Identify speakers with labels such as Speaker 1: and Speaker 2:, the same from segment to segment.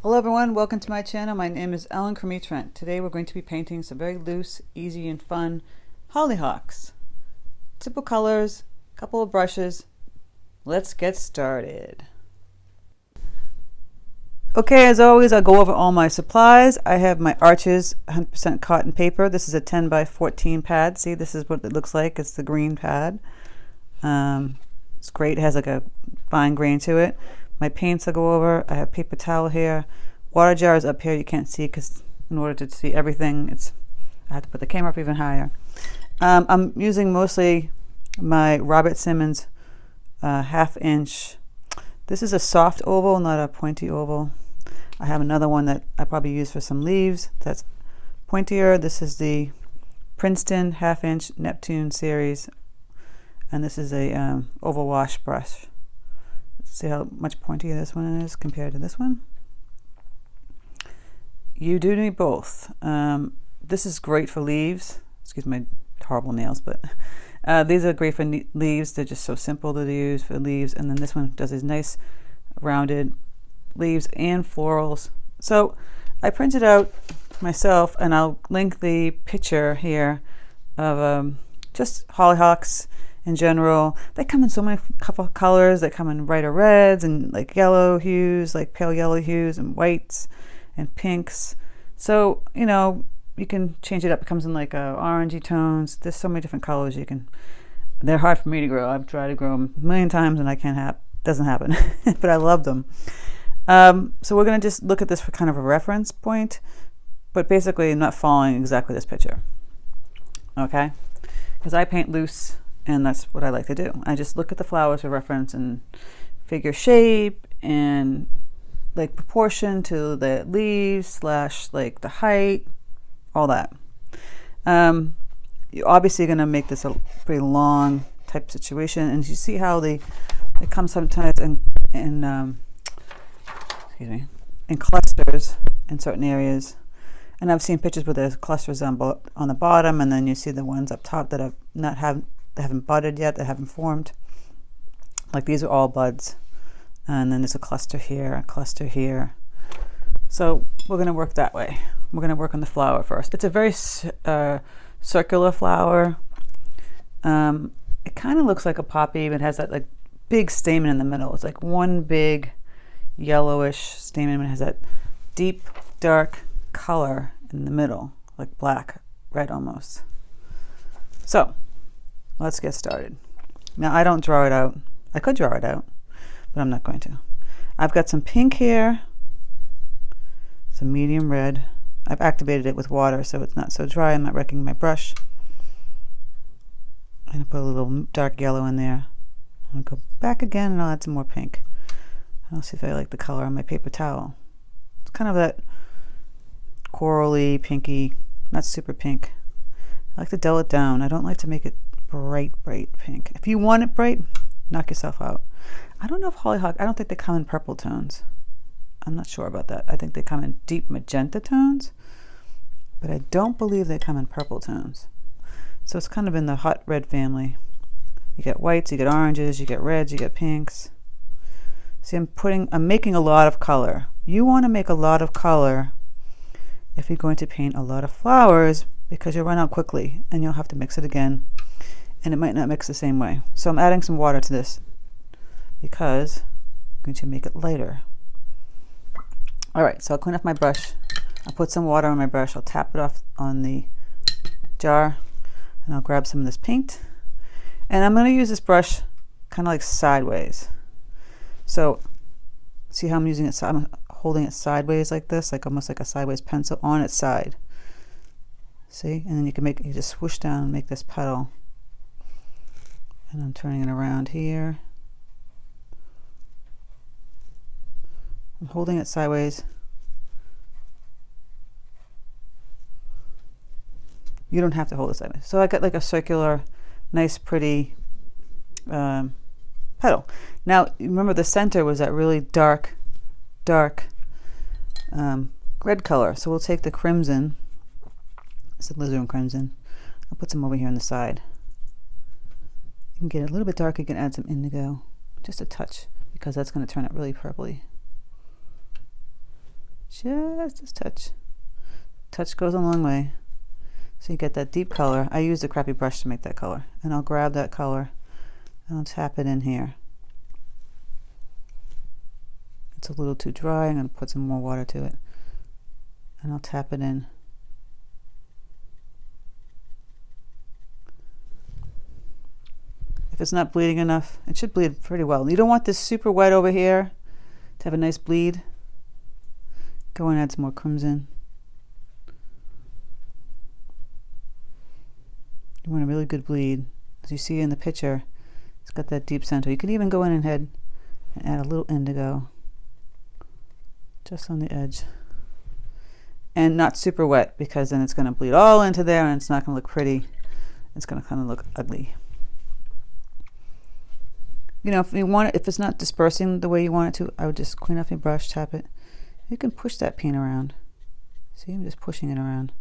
Speaker 1: Hello everyone, welcome to my channel. My name is Ellen Crimi-Trent. Today we're going to be painting some very loose, easy and fun hollyhocks. Simple colors, a couple of brushes. Let's get started. Okay, as always, I'll go over all my supplies. I have my Arches 100% cotton paper. This is a 10 by 14 pad. See, this is what it looks like. It's the green pad. It's great. It has like a fine grain to it. My paints I'll go over. I have paper towel here. Water jar is up here. You can't see because in order to see everything, I have to put the camera up even higher. I'm using mostly my Robert Simmons 1/2 inch. This is a soft oval, not a pointy oval. I have another one that I probably use for some leaves that's pointier. This is the Princeton 1/2 inch Neptune series, and this is a oval wash brush. See how much pointier this one is compared to this one? You do need both. This is great for leaves. Excuse my horrible nails, but these are great for leaves. They're just so simple to use for leaves. And then this one does these nice rounded leaves and florals. So I printed out myself, and I'll link the picture here of just hollyhocks in general. They come in so many colors. They come in brighter reds and like yellow hues, like pale yellow hues, and whites and pinks. So, you know, you can change it up. It comes in like orangey tones. There's so many different colors you can. They're hard for me to grow. I've tried to grow them a million times and I can't doesn't happen. But I love them. So we're going to just look at this for kind of a reference point, but basically I'm not following exactly this picture. Okay? Because I paint loose, and that's what I like to do. I just look at the flowers for reference and figure shape and like proportion to the leaves / like the height, all that. You're obviously going to make this a pretty long type situation, and you see how it comes sometimes in clusters in certain areas. And I've seen pictures where there's clusters on the bottom, and then you see the ones up top that haven't budded yet, that haven't formed. Like these are all buds, and then there's a cluster here, a cluster here. So we're going to work that way. We're going to work on the flower first. It's a very circular flower. It kind of looks like a poppy, but it has that like big stamen in the middle. It's like one big yellowish stamen, and it has that deep dark color in the middle, like black, red almost. So let's get started. Now I don't draw it out. I could draw it out, but I'm not going to. I've got some pink here, some medium red. I've activated it with water so it's not so dry. I'm not wrecking my brush. I'm going to put a little dark yellow in there. I'll go back again and I'll add some more pink. I'll see if I like the color on my paper towel. It's kind of that corally, pinky, not super pink. I like to dull it down. I don't like to make it bright pink. If you want it bright, knock yourself out. I don't know if hollyhock, I don't think they come in purple tones. I'm not sure about that. I think they come in deep magenta tones, but I don't believe they come in purple tones. So it's kind of in the hot red family. You get whites, you get oranges, you get reds, you get pinks. See, I'm making a lot of color. You want to make a lot of color if you're going to paint a lot of flowers, because you'll run out quickly and you'll have to mix it again, and it might not mix the same way. So I'm adding some water to this because I'm going to make it lighter. All right, so I'll clean off my brush. I'll put some water on my brush. I'll tap it off on the jar, and I'll grab some of this paint. And I'm going to use this brush kind of like sideways. So see how I'm using it? I'm holding it sideways like this, like almost like a sideways pencil on its side. See? And then you just swoosh down and make this petal. And I'm turning it around here. I'm holding it sideways. You don't have to hold it sideways. So I got like a circular, nice, pretty petal. Now, remember the center was that really dark red color. So we'll take the crimson. It's alizarin crimson. I'll put some over here on the side. You can get it a little bit darker. You can add some indigo, just a touch, because that's going to turn it really purpley. just this touch. Touch goes a long way. So you get that deep color. I use a crappy brush to make that color. And I'll grab that color and I'll tap it in here. It's a little too dry. I'm going to put some more water to it. And I'll tap it in. If it's not bleeding enough, it should bleed pretty well. You don't want this super wet over here to have a nice bleed. Go and add some more crimson. You want a really good bleed. As you see in the picture, it's got that deep center. You can even go in ahead and add a little indigo just on the edge. And not super wet, because then it's going to bleed all into there and it's not going to look pretty. It's going to kind of look ugly. You know, if you want it, if it's not dispersing the way you want it to, I would just clean off your brush, tap it. You can push that paint around. See, I'm just pushing it around.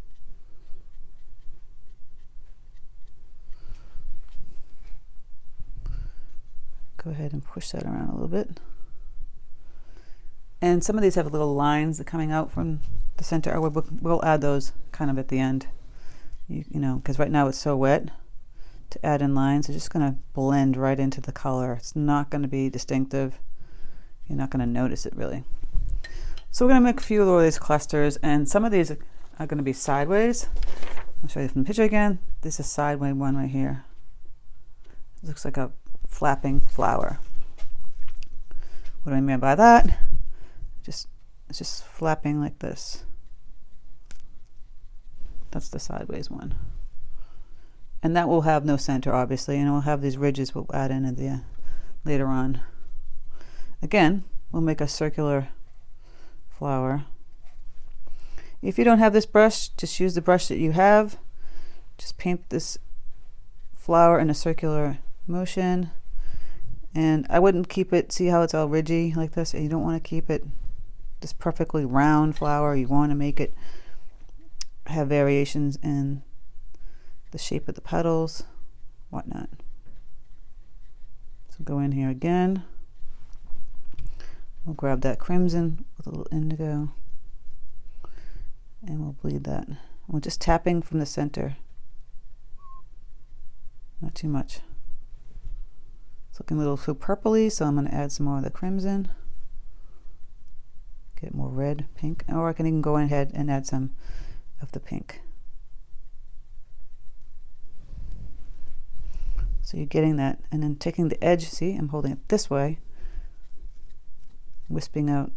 Speaker 1: Go ahead and push that around a little bit. And some of these have little lines that are coming out from the center. We'll add those kind of at the end. You know, because right now it's so wet. To add in lines, it's just going to blend right into the color. It's not going to be distinctive. You're not going to notice it really. So we're going to make a few of these clusters, and some of these are going to be sideways. I'll show you from the picture again. This is a sideways one right here. It looks like a flapping flower. What do I mean by that? It's just flapping like this. That's the sideways one. And that will have no center, obviously, and it will have these ridges we'll add in at the later on. Again, we'll make a circular flower. If you don't have this brush, just use the brush that you have. Just paint this flower in a circular motion. And I wouldn't keep it, see how it's all ridgy like this? You don't want to keep it this perfectly round flower. You want to make it have variations in the shape of the petals, whatnot. So go in here again. We'll grab that crimson with a little indigo and we'll bleed that. We're just tapping from the center. Not too much. It's looking a little too purpley, so I'm going to add some more of the crimson. Get more red, pink, or I can even go ahead and add some of the pink. So you're getting that, and then taking the edge, see, I'm holding it this way, wisping out.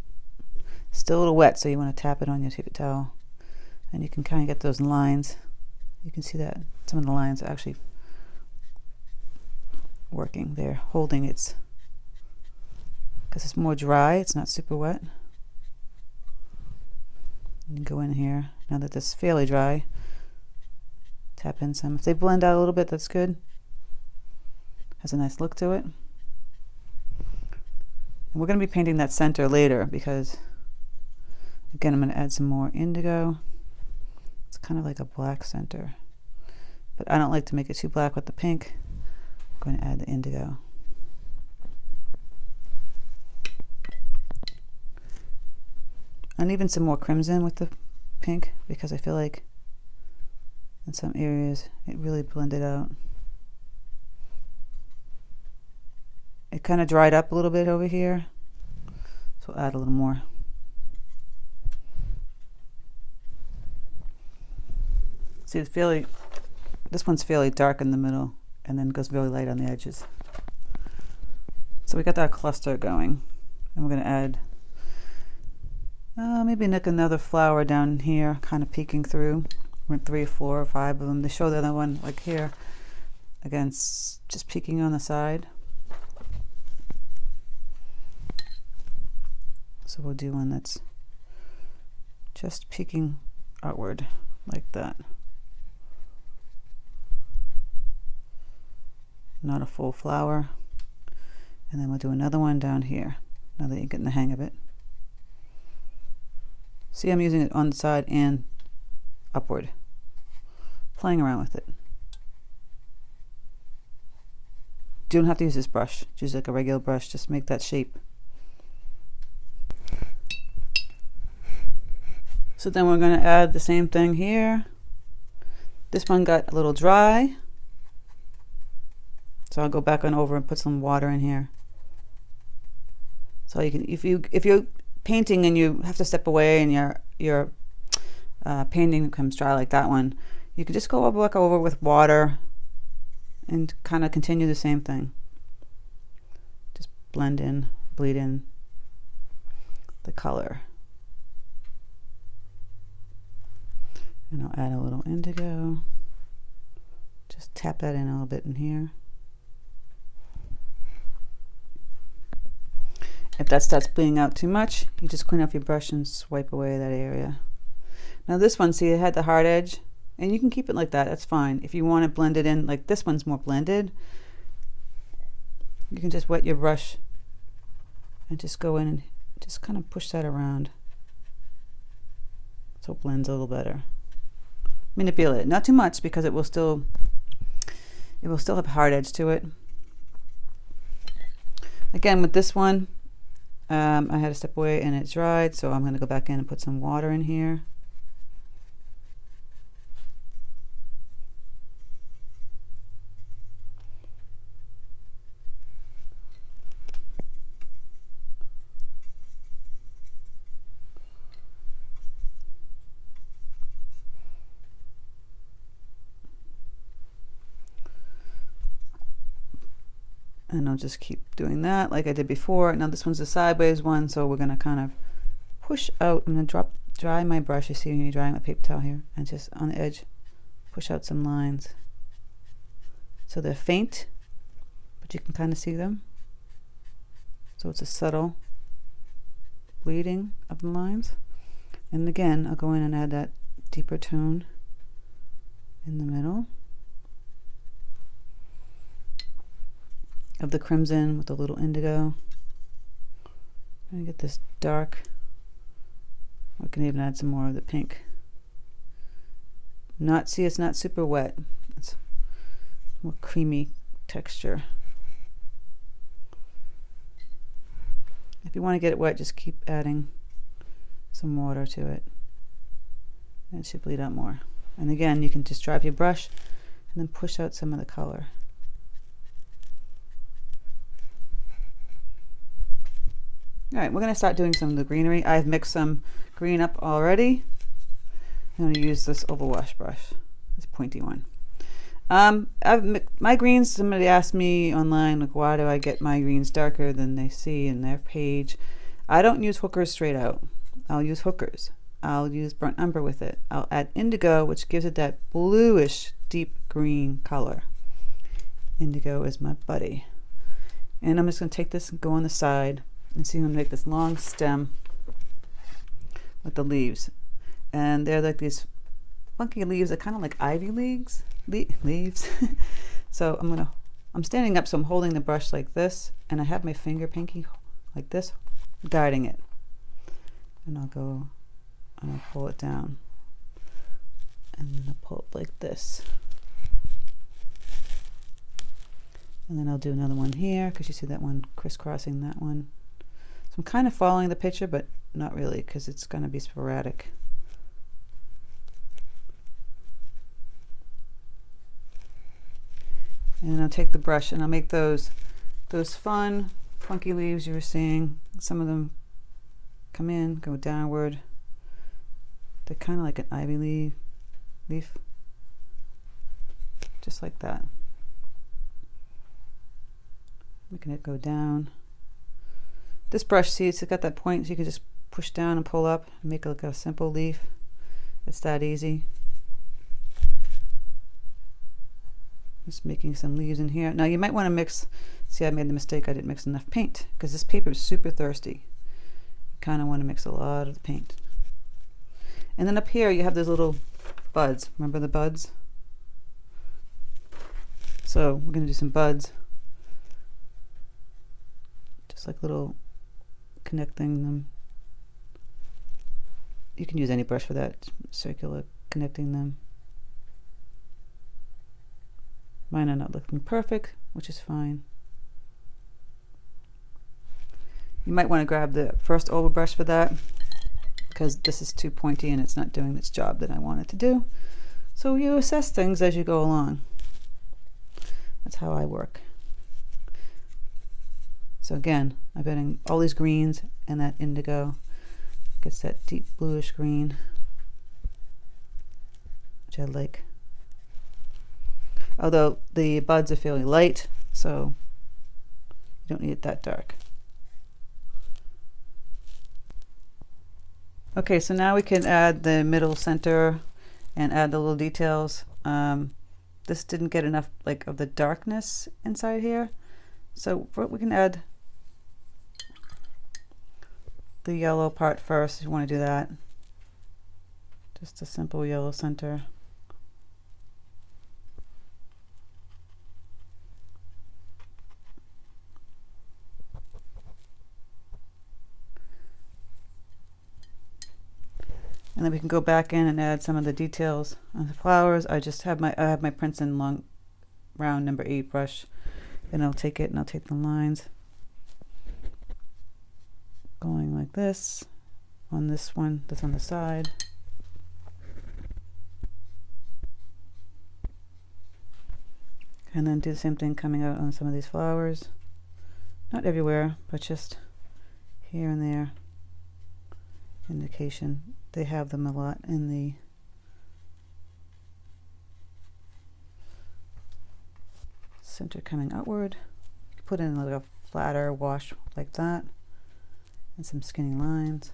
Speaker 1: Still a little wet, so you want to tap it on your paper towel. And you can kind of get those lines. You can see that some of the lines are actually working. They're holding it, because it's more dry, it's not super wet. You can go in here, now that this is fairly dry, tap in some. If they blend out a little bit, that's good. Has a nice look to it. And we're going to be painting that center later, because again, I'm going to add some more indigo. It's kind of like a black center, but I don't like to make it too black with the pink. I'm going to add the indigo. And even some more crimson with the pink, because I feel like in some areas it really blended out. It kind of dried up a little bit over here, so I'll add a little more. See, it's fairly, this one's fairly dark in the middle and then goes really light on the edges. So we got that cluster going, and we're going to add maybe nick another flower down here, kind of peeking through. Went 3 or 4 or 5 of them. They show the other one like here, again, just peeking on the side. So we'll do one that's just peeking outward like that. Not a full flower. And then we'll do another one down here, now that you're getting the hang of it. See, I'm using it on the side and upward, playing around with it. You don't have to use this brush. Just use like a regular brush, just make that shape. So then we're going to add the same thing here. This one got a little dry, so I'll go back on over and put some water in here. So you can, if you're painting and you have to step away and your painting becomes dry like that one, you can just go back over with water and kind of continue the same thing. Just blend in, bleed in the color. And I'll add a little indigo. Just tap that in a little bit in here. If that starts bleeding out too much, you just clean off your brush and swipe away that area. Now this one, see, it had the hard edge, and you can keep it like that, that's fine. If you want it blended in, like this one's more blended, you can just wet your brush and just go in and just kind of push that around so it blends a little better. Manipulate it, not too much because it will still have a hard edge to it. Again, with this one, I had to step away and it dried, so I'm going to go back in and put some water in here. And I'll just keep doing that like I did before. Now this one's a sideways one, so we're going to kind of push out. I'm going to dry my brush. You see me drying my paper towel here, and just on the edge push out some lines. So they're faint, but you can kind of see them. So it's a subtle bleeding of the lines. And again, I'll go in and add that deeper tone in the middle of the crimson with a little indigo. And get this dark. I can even add some more of the pink. It's not super wet. It's more creamy texture. If you want to get it wet, just keep adding some water to it. And it should bleed out more. And again, you can just drive your brush and then push out some of the color. All right, we're going to start doing some of the greenery. I've mixed some green up already. I'm going to use this oval wash brush, this pointy one. My greens, somebody asked me online, like, why do I get my greens darker than they see in their page? I don't use hookers straight out. I'll use hookers. I'll use burnt umber with it. I'll add indigo, which gives it that bluish deep green color. Indigo is my buddy. And I'm just going to take this and go on the side. And see, I'm going to make this long stem with the leaves. And they're like these funky leaves. They're kind of like ivy leaves. So I'm standing up, so I'm holding the brush like this. And I have my finger pinky like this, guiding it. And I'll go and I'll pull it down. And then I'll pull it like this. And then I'll do another one here, because you see that one crisscrossing that one. So I'm kind of following the picture, but not really, because it's going to be sporadic. And I'll take the brush and I'll make those fun, funky leaves you were seeing. Some of them come in, go downward. They're kind of like an ivy leaf. Just like that. Making it go down. This brush, see, it's got that point, so you can just push down and pull up and make it like a simple leaf. It's that easy. Just making some leaves in here. Now you might want to mix, see, I made the mistake, I didn't mix enough paint, because this paper is super thirsty. You kind of want to mix a lot of the paint. And then up here you have those little buds. Remember the buds? So we're going to do some buds. Just like little connecting them. You can use any brush for that, circular connecting them. Mine are not looking perfect, which is fine. You might want to grab the first oval brush for that, because this is too pointy and it's not doing its job that I want it to do. So you assess things as you go along. That's how I work. So again, I'm adding all these greens and that indigo gets that deep bluish green, which I like. Although the buds are fairly light, so you don't need it that dark. Okay, so now we can add the middle center and add the little details. This didn't get enough like of the darkness inside here, so we can add the yellow part first if you want to do that. Just a simple yellow center. And then we can go back in and add some of the details on the flowers. I have my Princeton long round number 8 brush, and I'll take it and I'll take the lines going like this on this one that's on the side. And then do the same thing coming out on some of these flowers. Not everywhere, but just here and there. Indication. They have them a lot in the center coming outward. You can put in like a flatter wash like that and some skinny lines.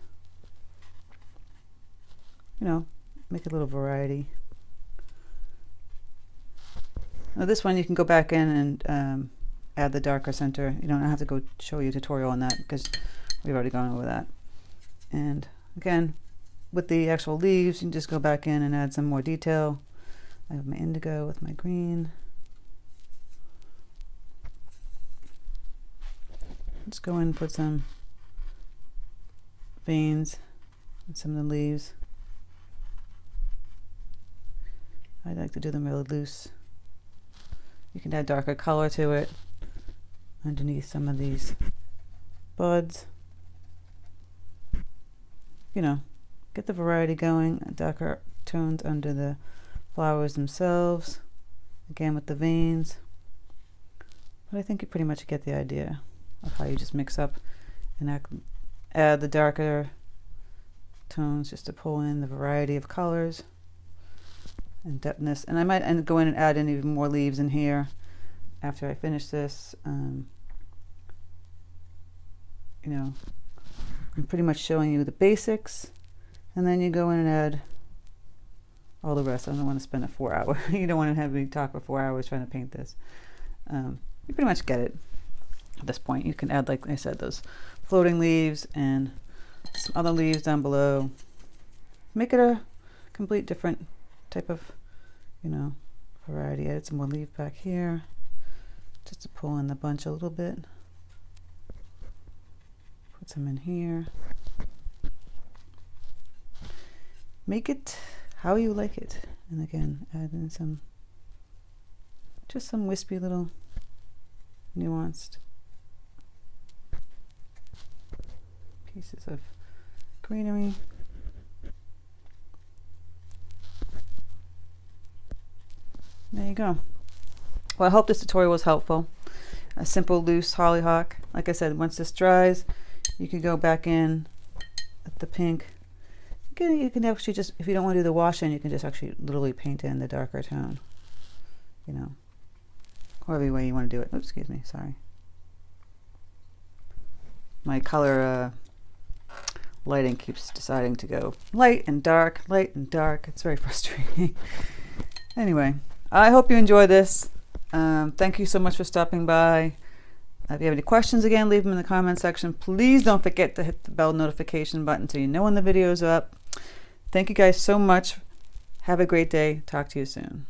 Speaker 1: You know, make a little variety. Now this one you can go back in and add the darker center. You don't have to go show you a tutorial on that because we've already gone over that. And again, with the actual leaves, you can just go back in and add some more detail. I have my indigo with my green. Let's go in and put some veins in some of the leaves. I like to do them really loose. You can add darker color to it underneath some of these buds. You know, get the variety going, darker tones under the flowers themselves, again with the veins. But I think you pretty much get the idea of how you just mix up and add the darker tones just to pull in the variety of colors and depthness. And I might go in and add in even more leaves in here after I finish this. You know, I'm pretty much showing you the basics, and then you go in and add all the rest. I don't want to spend a 4 hour. You don't want to have me talk for 4 hours trying to paint this. You pretty much get it at this point. You can add, like I said, those floating leaves and some other leaves down below. Make it a complete different type of, you know, variety. Add some more leaf back here just to pull in the bunch a little bit. Put some in here. Make it how you like it. And again, add in some, just some wispy little nuanced pieces of greenery. There you go. Well, I hope this tutorial was helpful. A simple loose hollyhock. Like I said, once this dries, you can go back in at the pink. You can actually just, if you don't want to do the wash in, you can just actually literally paint in the darker tone. You know, however way you want to do it. Oops, excuse me, sorry. My color lighting keeps deciding to go light and dark, light and dark. It's very frustrating. Anyway, I hope you enjoy this. Thank you so much for stopping by. If you have any questions, again, leave them in the comment section. Please don't forget to hit the bell notification button so you know when the video is up. Thank you guys so much. Have a great day. Talk to you soon.